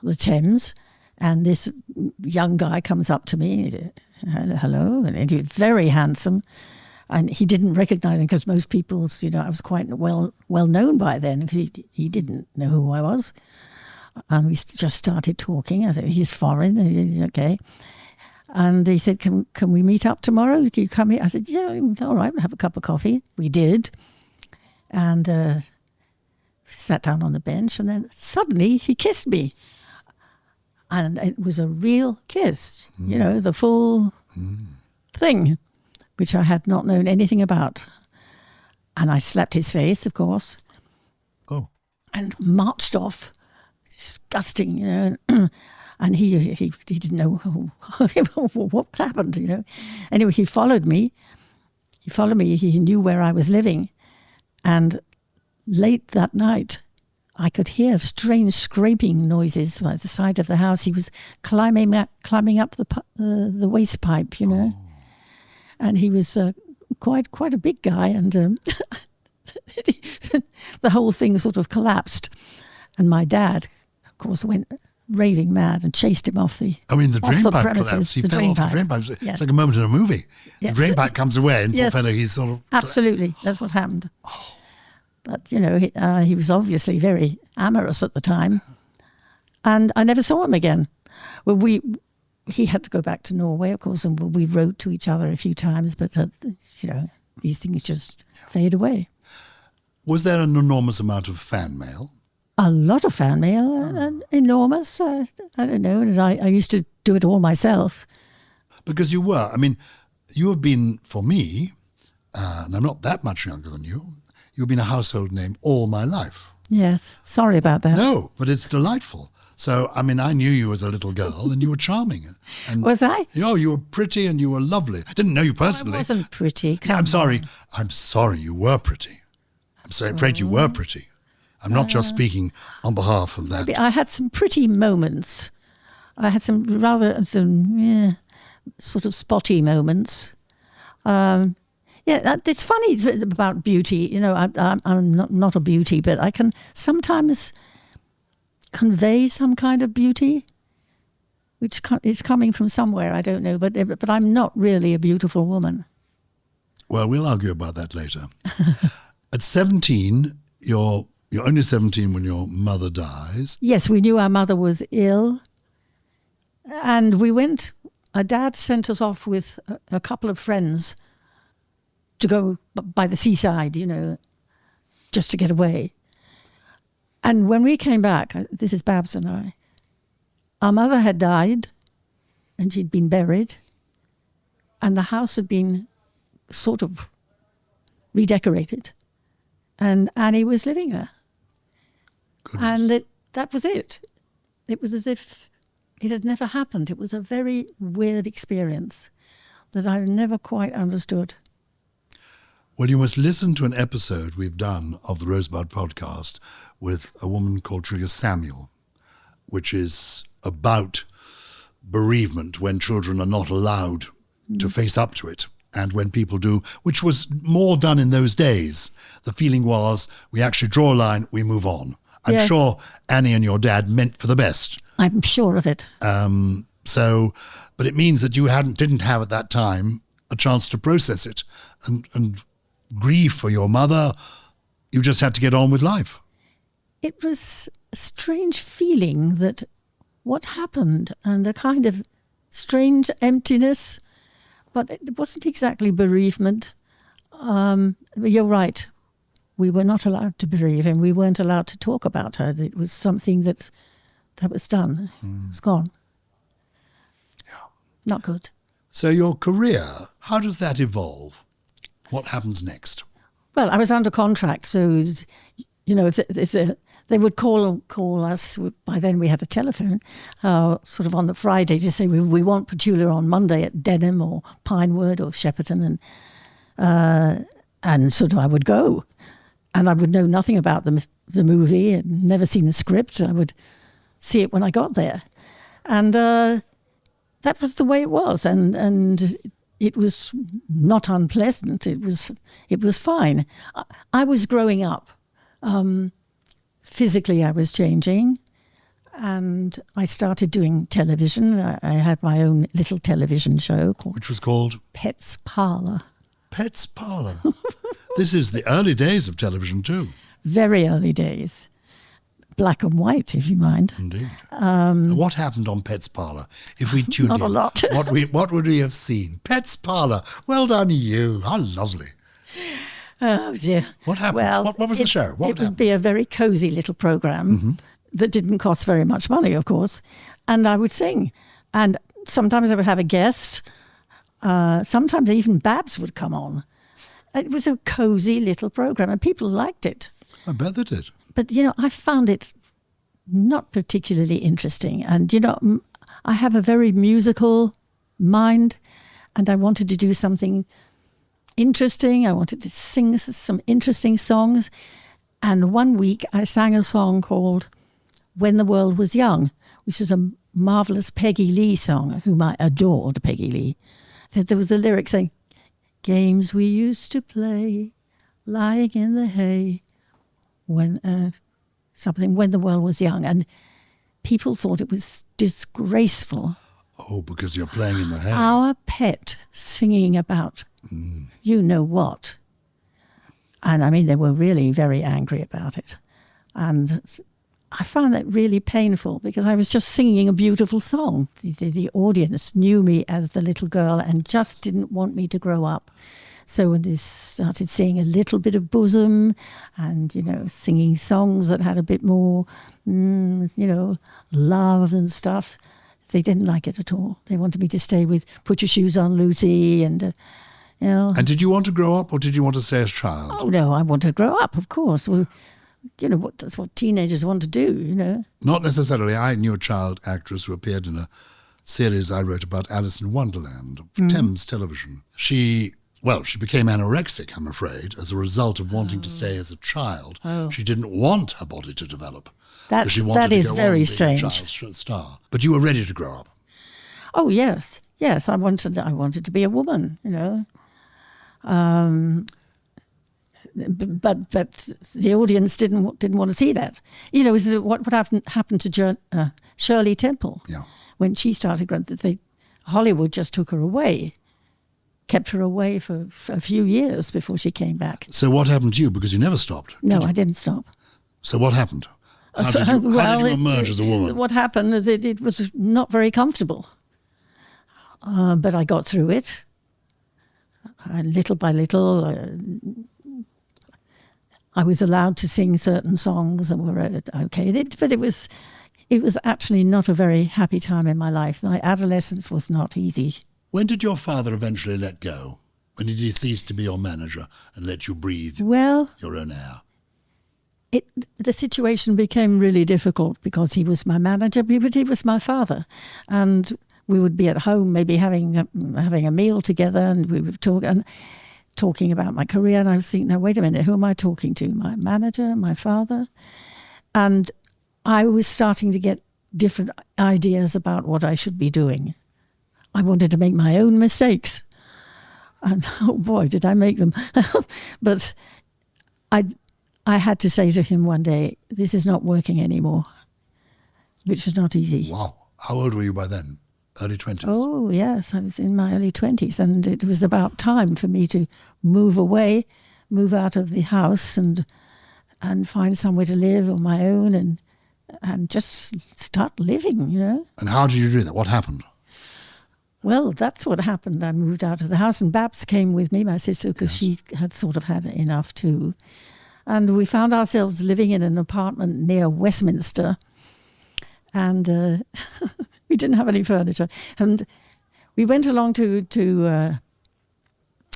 the Thames, and this young guy comes up to me. Hello, and he was very handsome. And he didn't recognize me because most people, I was quite well known by then because he didn't know who I was. And we just started talking. I said, he's foreign, okay. And he said, can we meet up tomorrow? Can you come here? I said, yeah, all right, we'll have a cup of coffee. We did. And sat down on the bench, and then suddenly he kissed me. And it was a real kiss, the full thing, which I had not known anything about. And I slapped his face, of course. Oh. And marched off. Disgusting, And he didn't know what happened, Anyway, he followed me. He knew where I was living. And late that night, I could hear strange scraping noises by the side of the house. He was climbing up the waste pipe, Oh. And he was quite a big guy. And the whole thing sort of collapsed. And my dad, of course, went raving mad and chased him off the drain pipe collapsed. He fell off the drain pipe. Yes. It's like a moment in a movie. Yes. The drain pipe comes away and poor fellow, he's sort of... Absolutely, that's what happened. Oh. But, he was obviously very amorous at the time. And I never saw him again. Well, he had to go back to Norway, of course, and we wrote to each other a few times, but, these things just fade away. Was there an enormous amount of fan mail? A lot of fan mail, enormous. I don't know. And I used to do it all myself. Because you have been, for me, and I'm not that much younger than you, you've been a household name all my life. Yes. Sorry about that. No, but it's delightful. So, I knew you as a little girl and you were charming. And was I? You were pretty and you were lovely. I didn't know you personally. I wasn't pretty. I'm sorry. I'm sorry you were pretty. I'm so afraid you were pretty. I'm not just speaking on behalf of that. I had some pretty moments. I had some sort of spotty moments. It's funny about beauty. I'm not a beauty, but I can sometimes convey some kind of beauty, which is coming from somewhere, I don't know. But I'm not really a beautiful woman. Well, we'll argue about that later. At 17, you're only 17 when your mother dies. Yes, we knew our mother was ill. And we went, our dad sent us off with a couple of friends to go by the seaside, just to get away. And when we came back, this is Babs and I, our mother had died and she'd been buried. And the house had been sort of redecorated. And Annie was living there. Goodness. And that was it. It was as if it had never happened. It was a very weird experience that I never quite understood. Well, you must listen to an episode we've done of the Rosebud podcast with a woman called Julia Samuel, which is about bereavement when children are not allowed to face up to it. And when people do, which was more done in those days, the feeling was we actually draw a line, we move on. I'm Yes. sure Annie and your dad meant for the best. I'm sure of it. But it means that you didn't have at that time a chance to process it and grieve for your mother. You just had to get on with life. It was a strange feeling that what happened, and a kind of strange emptiness, but it wasn't exactly bereavement. You're right. We were not allowed to bereave, and we weren't allowed to talk about her. It was something that was done. It's gone. Yeah. Not good. So your career, how does that evolve? What happens next? Well, I was under contract, so if they would call us. By then, we had a telephone, sort of on the Friday, to say we want Petula on Monday at Denham or Pinewood or Shepperton, and so I would go, and I would know nothing about the movie and never seen the script. I would see it when I got there, and that was the way it was, and it was not unpleasant. It was fine. I was growing up. Physically, I was changing, and I started doing television. I had my own little television show Which was called? Pet's Parlour. Pet's Parlour. This is the early days of television too. Very early days. Black and white, if you mind. Indeed. What happened on Pet's Parlour? If we tuned Not in, a lot. what would we have seen? Pet's Parlour. Well done, you. How lovely. Oh, dear. What happened? Well, What was the show? What it would be a very cosy little programme that didn't cost very much money, of course. And I would sing. And sometimes I would have a guest. Sometimes even Babs would come on. It was a cosy little programme, and people liked it. I bet they did. But, I found it not particularly interesting. And, I have a very musical mind, and I wanted to do something interesting. I wanted to sing some interesting songs. And one week I sang a song called When the World Was Young, which is a marvellous Peggy Lee song, whom I adored, Peggy Lee. There was the lyric saying, games we used to play, lying in the hay, when the world was young. And people thought it was disgraceful. Oh, because you're playing in the hay. Our pet singing about you know what. And I mean, they were really very angry about it. And I found that really painful because I was just singing a beautiful song. The audience knew me as the little girl and just didn't want me to grow up. So when they started seeing a little bit of bosom and, singing songs that had a bit more, love and stuff, they didn't like it at all. They wanted me to stay with Put Your Shoes On, Lucy, and, And did you want to grow up or did you want to stay a child? Oh, no, I wanted to grow up, of course. Well, that's what teenagers want to do, Not necessarily. I knew a child actress who appeared in a series I wrote about Alice in Wonderland, Thames Television. She became anorexic, I'm afraid, as a result of wanting to stay as a child. Oh. She didn't want her body to develop. That is very strange. A child star. But you were ready to grow up. Oh, yes. Yes, I wanted to be a woman, But the audience didn't want to see that. What happened to Shirley Temple? Yeah. When she started, Hollywood just took her away, kept her away for a few years before she came back. So what happened to you? Because you never stopped. No, I didn't stop. So what happened? How did you emerge as a woman? What happened is it was not very comfortable. But I got through it. Little by little, I was allowed to sing certain songs and were okay. But it was actually not a very happy time in my life. My adolescence was not easy. When did your father eventually let go? When did he cease to be your manager and let you breathe your own air? The situation became really difficult because he was my manager, but he was my father. And we would be at home maybe having a meal together, and we would talking about my career. And I was thinking, now, wait a minute, who am I talking to? My manager, my father? And I was starting to get different ideas about what I should be doing. I wanted to make my own mistakes. And oh boy, did I make them. But I had to say to him one day, this is not working anymore, which was not easy. Wow. How old were you by then? Early 20s? Oh, yes, I was in my early 20s, and it was about time for me to move away, move out of the house and find somewhere to live on my own and just start living, you know. And how did you do that? What happened? Well, that's what happened. I moved out of the house, and Babs came with me, my sister, because she had sort of had enough too. And we found ourselves living in an apartment near Westminster, and we didn't have any furniture. And we went along to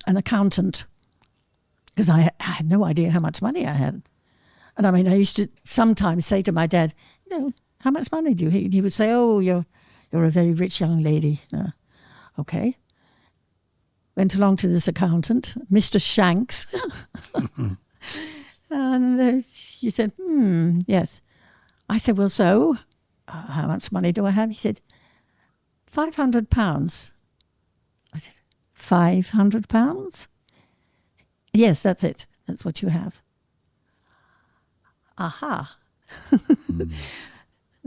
an accountant, because I had no idea how much money I had. And I mean, I used to sometimes say to my dad, you know, how much money do you have? He would say, oh, you're a very rich young lady. Okay. Went along to this accountant, Mr. Shanks. And he said, yes. I said, well, so how much money do I have? He said, £500. I said, £500? Yes, that's it. That's what you have. Aha.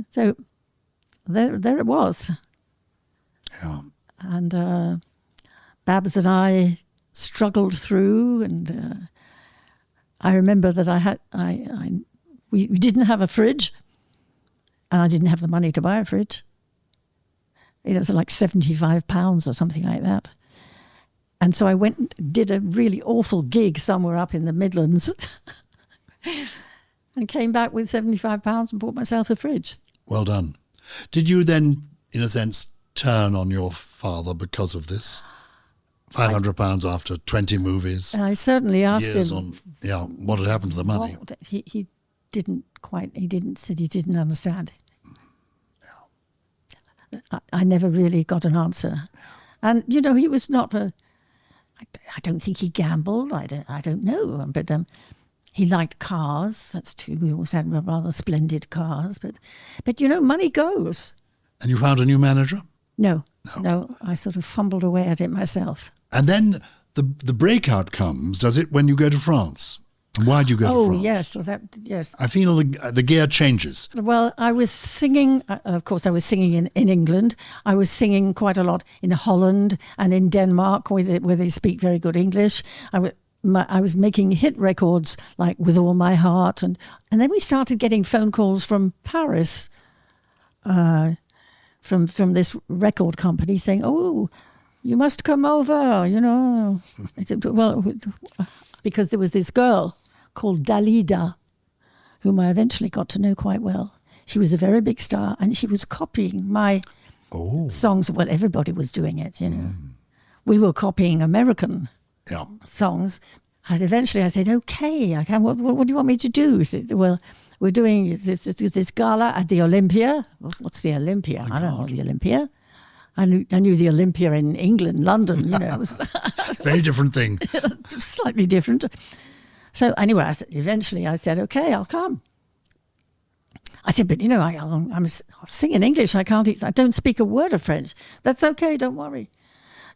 So there it was. Yeah. And Babs and I struggled through, and I remember that we didn't have a fridge, and I didn't have the money to buy a fridge. It was like £75 or something like that. And so I went and did a really awful gig somewhere up in the Midlands and came back with £75 and bought myself a fridge. Well done. Did you then, in a sense, turn on your father because of this? £500 after 20 movies. I certainly asked him. What had happened to the money? Well, he said he didn't understand. Yeah. I never really got an answer. And, you know, he was not I don't think he gambled. I don't know. But he liked cars. That's true. We always had rather splendid cars. But you know, money goes. And you found a new manager? No. I sort of fumbled away at it myself. And then the breakout comes, does it, when you go to France? And why do you go to France? Oh, yes. I feel the gear changes. Well, I was singing, of course, I was singing in England. I was singing quite a lot in Holland and in Denmark, where they speak very good English. I was making hit records like With All My Heart. And then we started getting phone calls from Paris, from this record company saying, oh, you must come over, you know. I said, well, because there was this girl called Dalida, whom I eventually got to know quite well. She was a very big star, and she was copying my songs. Well, everybody was doing it, you know. We were copying American songs. And eventually I said, okay, I can. What do you want me to do? He said, well, we're doing this gala at the Olympia. What's the Olympia? I don't know the Olympia. I knew the Olympia in England, London, you know. It was very different thing. Slightly different. So anyway, eventually I said, okay, I'll come. I said, but you know, I'll sing in English. I don't speak a word of French. That's okay, don't worry.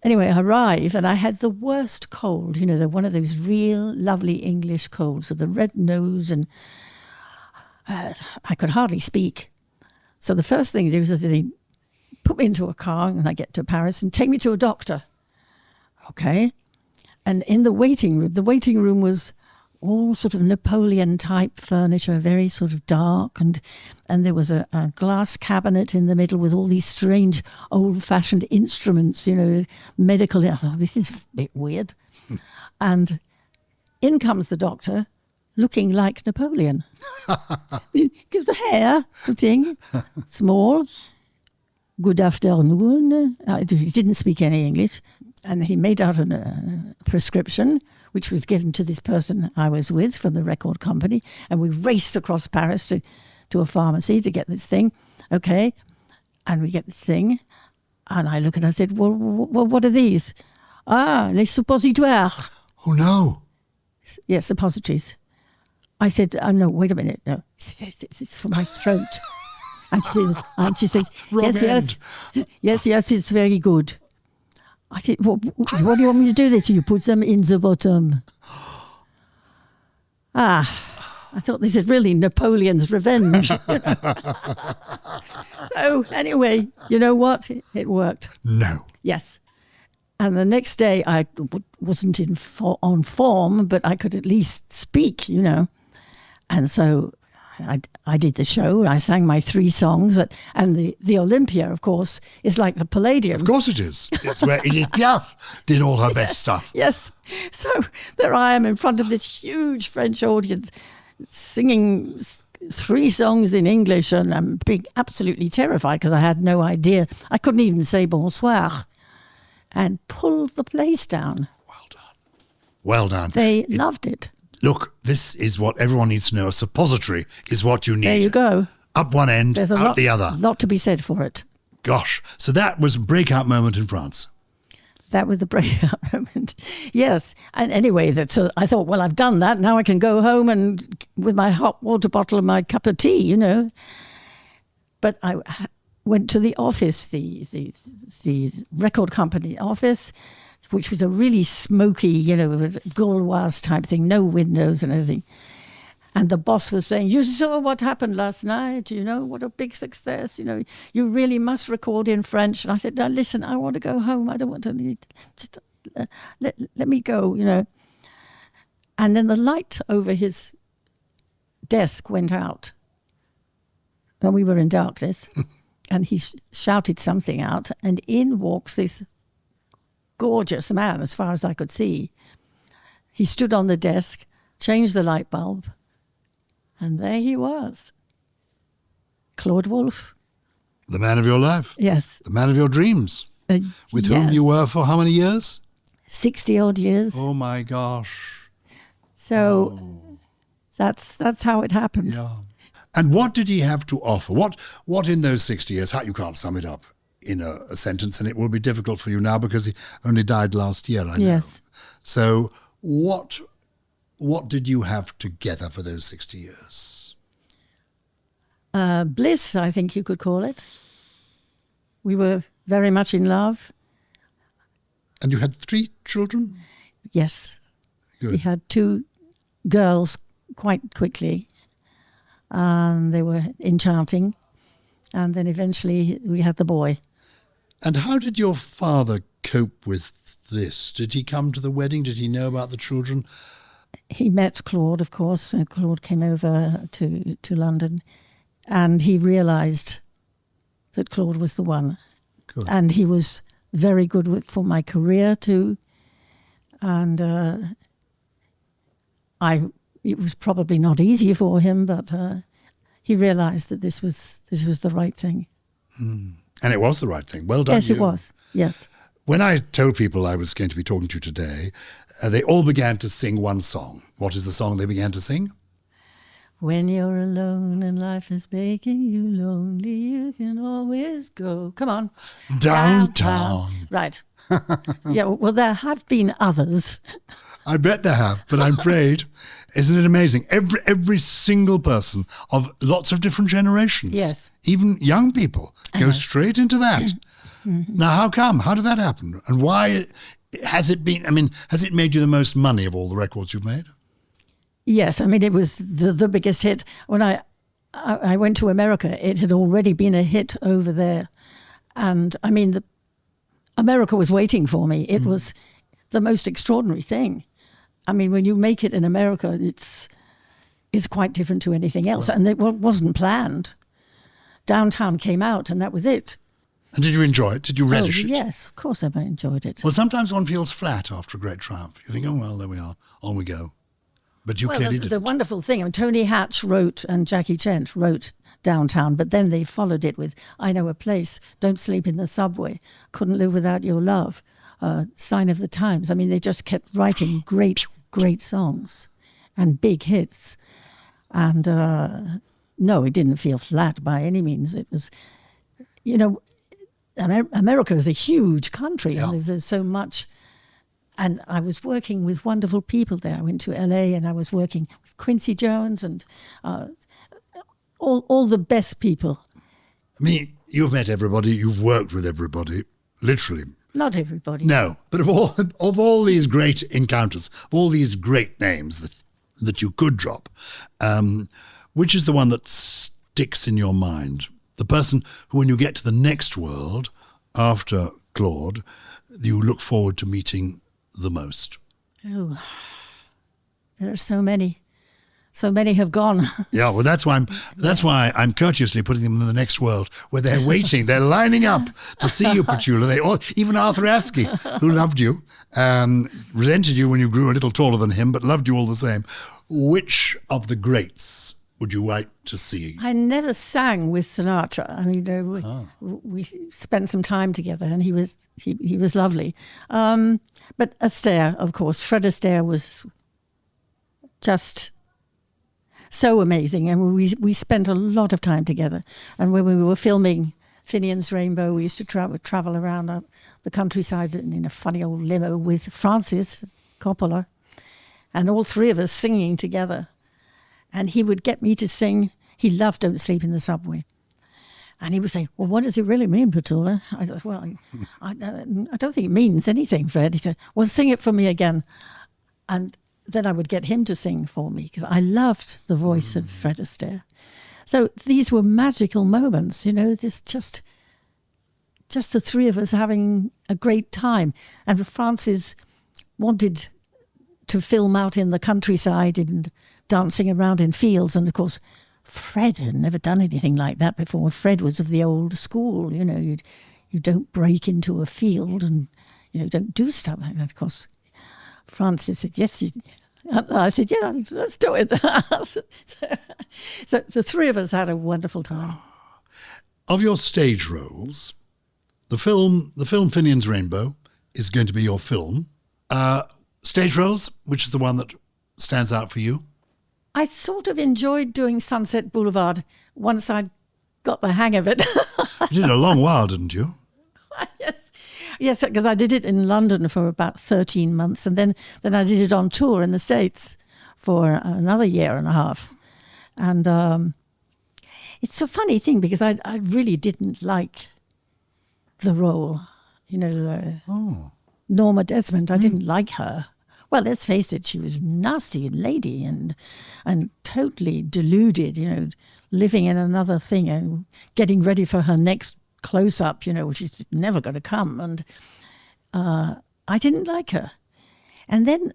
Anyway, I arrived and I had the worst cold, you know, one of those real lovely English colds with the red nose, and I could hardly speak. So the first thing they do is they put me into a car and I get to Paris and take me to a doctor. Okay. And in the waiting room was all sort of Napoleon type furniture, very sort of dark, and there was a glass cabinet in the middle with all these strange old-fashioned instruments, you know, medical. I thought, this is a bit weird. And in comes the doctor, looking like Napoleon. Gives the hair, the thing, small. Good afternoon. He didn't speak any English, and he made out a prescription, which was given to this person I was with from the record company, and we raced across Paris to a pharmacy to get this thing. Okay, and we get this thing, and I look and I said, well, what are these? Les suppositoires. Oh, no. Yes, suppositories. I said, oh, no, wait a minute. No, it's for my throat. And she said, yes, it's very good. I said, what do you want me to do this? You put them in the bottom. I thought this is really Napoleon's revenge. So anyway, you know what? It worked. No. Yes. And the next day I wasn't on form, but I could at least speak, you know. And so I did the show. I sang my 3 songs. And the Olympia, of course, is like the Palladium. Of course it is. It's where Edith Piaf did all her best stuff. Yes. So there I am in front of this huge French audience singing 3 songs in English, and I'm being absolutely terrified because I had no idea. I couldn't even say bonsoir, and pulled the place down. Well done. Well done. They loved it. Look, this is what everyone needs to know. A suppository is what you need. There you go. Up one end, There's out the other. Lot to be said for it. Gosh. So that was a breakout moment in France. That was the breakout moment. Yes. And anyway, so I thought, well, I've done that. Now I can go home and with my hot water bottle and my cup of tea, you know. But I went to the office, the record company office, which was a really smoky, you know, Gauloise type thing, no windows and everything. And the boss was saying, you saw what happened last night, you know, what a big success, you know, you really must record in French. And I said, now listen, I want to go home. I don't want to need, just let me go, you know. And then the light over his desk went out. And we were in darkness. And he shouted something out, and in walks this gorgeous man, as far as I could see. He stood on the desk, changed the light bulb, and there he was. Claude Wolff. The man of your life. Yes. The man of your dreams. With whom you were for how many years? 60-odd years. Oh, my gosh. So that's how it happened. Yeah. And what did he have to offer? What in those 60 years, you can't sum it up in a sentence, and it will be difficult for you now because he only died last year, I know. Yes. So what did you have together for those 60 years? Bliss, I think you could call it. We were very much in love. And you had 3 children? Yes. Good. We had 2 girls quite quickly. They were enchanting. And then eventually we had the boy. And how did your father cope with this? Did he come to the wedding? Did he know about the children? He met Claude, of course. Claude came over to London, and he realised that Claude was the one. Good. And he was very good for my career too. And it was probably not easy for him, but he realised that this was the right thing. Mm. And it was the right thing. Well done. Yes, you. it was. Yes. When I told people I was going to be talking to you today, they all began to sing one song. What is the song they began to sing? When you're alone and life is making you lonely, you can always go. Come on. Downtown. Right. Yeah, well, there have been others. I bet there have, but I'm afraid, isn't it amazing? Every single person of lots of different generations, yes, even young people, go straight into that. Mm-hmm. Now, how come? How did that happen? And why has it been? I mean, has it made you the most money of all the records you've made? Yes, I mean, it was the biggest hit. When I went to America, it had already been a hit over there. And I mean, America was waiting for me. It was the most extraordinary thing. I mean, when you make it in America, it's quite different to anything else. Well, and it wasn't planned. Downtown came out and that was it. And did you enjoy it? Did you relish it? Yes, of course I enjoyed it. Well, sometimes one feels flat after a great triumph. You think, oh, well, there we are. On we go. But you clearly didn't. The wonderful thing, I mean, Tony Hatch wrote and Jackie Chent wrote Downtown, but then they followed it with I Know a Place, Don't Sleep in the Subway, Couldn't Live Without Your Love, Sign of the Times. I mean, they just kept writing great songs and big hits. And no, it didn't feel flat by any means. It was, you know, America is a huge country, and there's so much. And I was working with wonderful people there. I went to LA and I was working with Quincy Jones and all the best people. I mean, you've met everybody, you've worked with everybody, literally. Not everybody. No, but of all these great encounters, of all these great names that you could drop, which is the one that sticks in your mind? The person who, when you get to the next world after Claude, you look forward to meeting the most? Oh, there are so many. So many have gone. Yeah, well, that's why I'm courteously putting them in the next world, where they're waiting, they're lining up to see you, Petula. Even Arthur Askey, who loved you, resented you when you grew a little taller than him, but loved you all the same. Which of the greats would you like to see? I never sang with Sinatra. I mean, we spent some time together, and he was lovely. But Astaire, of course, Fred Astaire was just so amazing, and we spent a lot of time together. And when we were filming Finian's Rainbow, we used to travel around the countryside in a funny old limo with Francis Coppola, and all three of us singing together. And he would get me to sing. He loved "Don't Sleep in the Subway," and he would say, "Well, what does it really mean, Petula?" I thought, "Well, I don't think it means anything, Fred." He said, "Well, sing it for me again," and then I would get him to sing for me, because I loved the voice of Fred Astaire. So these were magical moments, this just the three of us having a great time. And Francis wanted to film out in the countryside and dancing around in fields. And of course, Fred had never done anything like that before. Fred was of the old school, you don't break into a field and, don't do stuff like that, of course. Francis said, "Yes." I said, "Yeah, let's do it." So the three of us had a wonderful time. Of your stage roles, the film Finian's Rainbow is going to be your film. Stage roles, which is the one that stands out for you? I sort of enjoyed doing Sunset Boulevard once I got the hang of it. You did a long while, didn't you? Yes, because I did it in London for about 13 months, and then I did it on tour in the States for another year and a half. And it's a funny thing, because I really didn't like the role. Norma Desmond, I didn't like her. Well, let's face it, she was a nasty lady and totally deluded, living in another thing and getting ready for her next close-up, which is never going to come. And I didn't like her. And then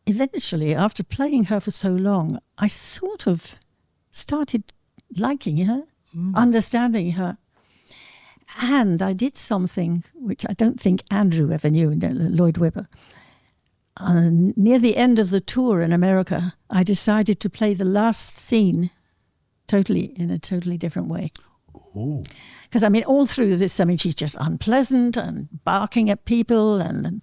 eventually, after playing her for so long, I sort of started liking her, understanding her. And I did something which I don't think Andrew ever knew, Lloyd Webber. Near the end of the tour in America, I decided to play the last scene in a totally different way. Oh. Because, all through this, she's just unpleasant and barking at people. And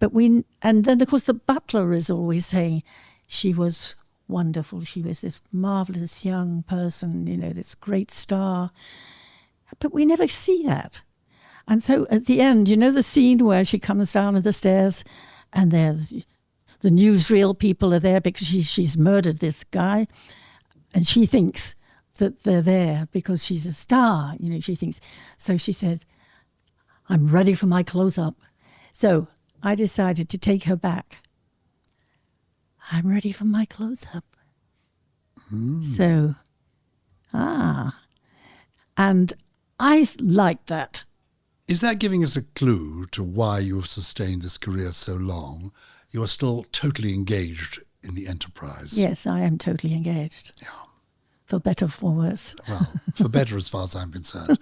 then, of course, the butler is always saying she was wonderful. She was this marvelous young person, this great star. But we never see that. And so at the end, the scene where she comes down the stairs and there's the newsreel people are there because she's murdered this guy. And she thinks that they're there because she's a star, she thinks. So she says, "I'm ready for my close-up." So I decided to take her back. "I'm ready for my close-up." So, and I liked that. Is that giving us a clue to why you've sustained this career so long? You're still totally engaged in the enterprise. Yes, I am totally engaged. Yeah. For better or for worse. Well, for better as far as I'm concerned.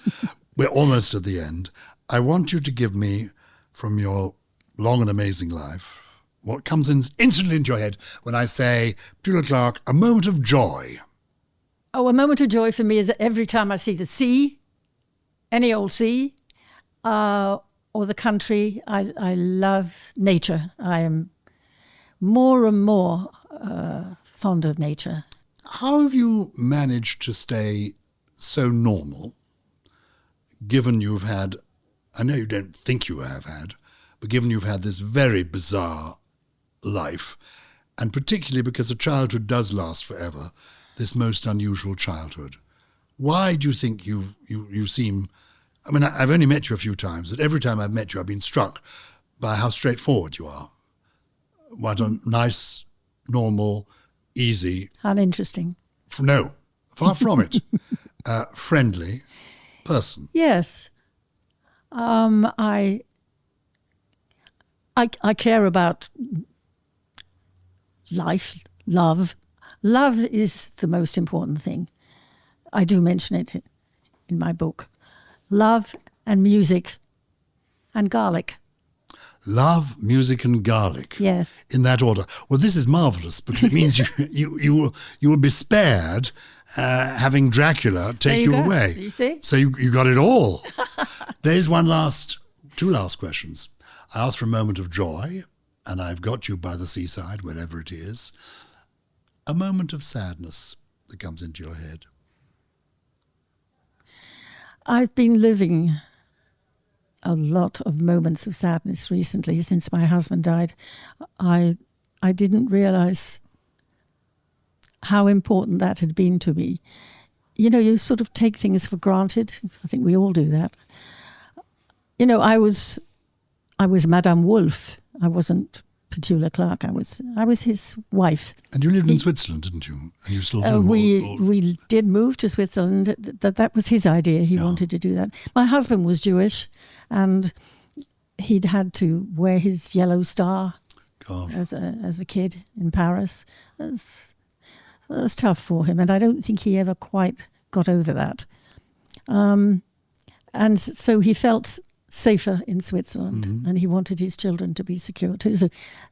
We're almost at the end. I want you to give me, from your long and amazing life, what comes instantly into your head when I say, Petula Clark, a moment of joy. Oh, a moment of joy for me is every time I see the sea, any old sea, or the country. I love nature. I am more and more fond of nature. How have you managed to stay so normal, given you've had, I know you don't think you have had, but given you've had this very bizarre life, and particularly because a childhood does last forever, this most unusual childhood? Why do you think you seem I mean, I've only met you a few times, but every time I've met you, I've been struck by how straightforward you are. What a nice, normal, easy... Uninteresting. No, far from it. Friendly person. Yes. I care about life, love. Love is the most important thing. I do mention it in my book. Love and music and garlic. Love, music, and garlic. Yes. In that order. Well, this is marvellous because it means you will be spared having Dracula take you away. You see? So you got it all. There's two last questions. I asked for a moment of joy, and I've got you by the seaside, wherever it is. A moment of sadness that comes into your head. I've been living a lot of moments of sadness recently since my husband died. I didn't realize how important that had been to me. You know, you sort of take things for granted. I think we all do that. You know, I was Madame Wolff. I wasn't Petula Clark. I was his wife. And you lived in Switzerland, didn't you? And you still do. We did move to Switzerland. That was his idea. He wanted to do that. My husband was Jewish, and he'd had to wear his yellow star as a kid in Paris. It was tough for him, and I don't think he ever quite got over that. And so he felt safer in Switzerland, and he wanted his children to be secure too.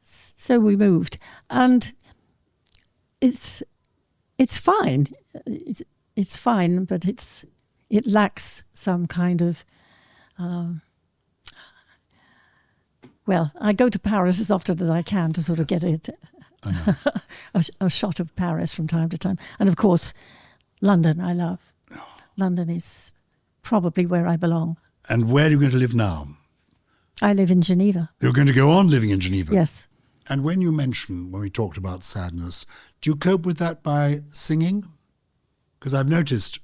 So we moved, and it's fine. It's fine, but it lacks some kind of. Well, I go to Paris as often as I can to sort of get it. a shot of Paris from time to time, and of course, London. I love. London is probably where I belong. And where are you going to live now? I live in Geneva. You're going to go on living in Geneva? Yes. And when we talked about sadness, do you cope with that by singing? Because I've noticed,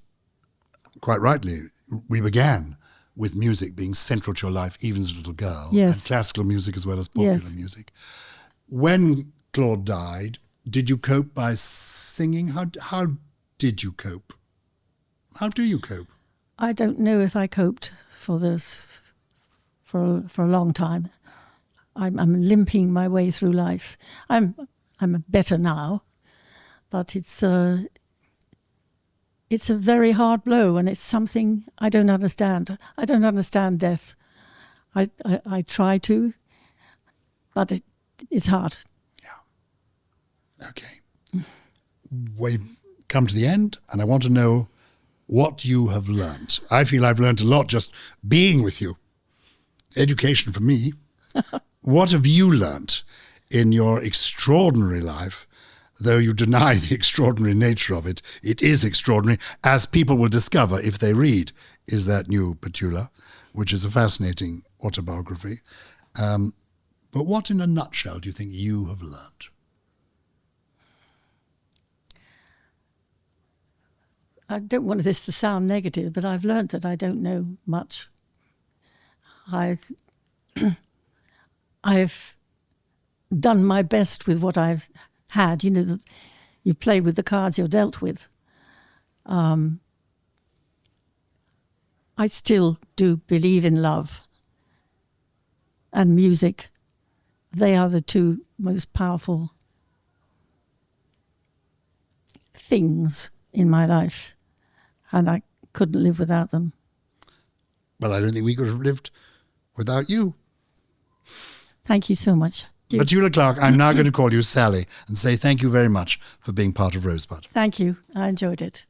quite rightly, we began with music being central to your life, even as a little girl. Yes. And classical music as well as popular Yes. music. When Claude died, did you cope by singing? How did you cope? How do you cope? I don't know if I coped for a long time. I'm limping my way through life. I'm better now, but it's a very hard blow, and it's something I don't understand. I don't understand death. I try to, but it's hard. Yeah. Okay. We've come to the end, and I want to know what you have learnt. I feel I've learnt a lot just being with you. Education for me. What have you learnt in your extraordinary life? Though you deny the extraordinary nature of it, it is extraordinary, as people will discover if they read Is That New, Petula, which is a fascinating autobiography. But what, in a nutshell, do you think you have learnt? I don't want this to sound negative, but I've learned that I don't know much. I've done my best with what I've had. You know, you play with the cards you're dealt with. I still do believe in love and music. They are the two most powerful things in my life, and I couldn't live without them. Well, I don't think we could have lived without you. Thank you so much. Petula Clark, I'm now going to call you Sally and say thank you very much for being part of Rosebud. Thank you. I enjoyed it.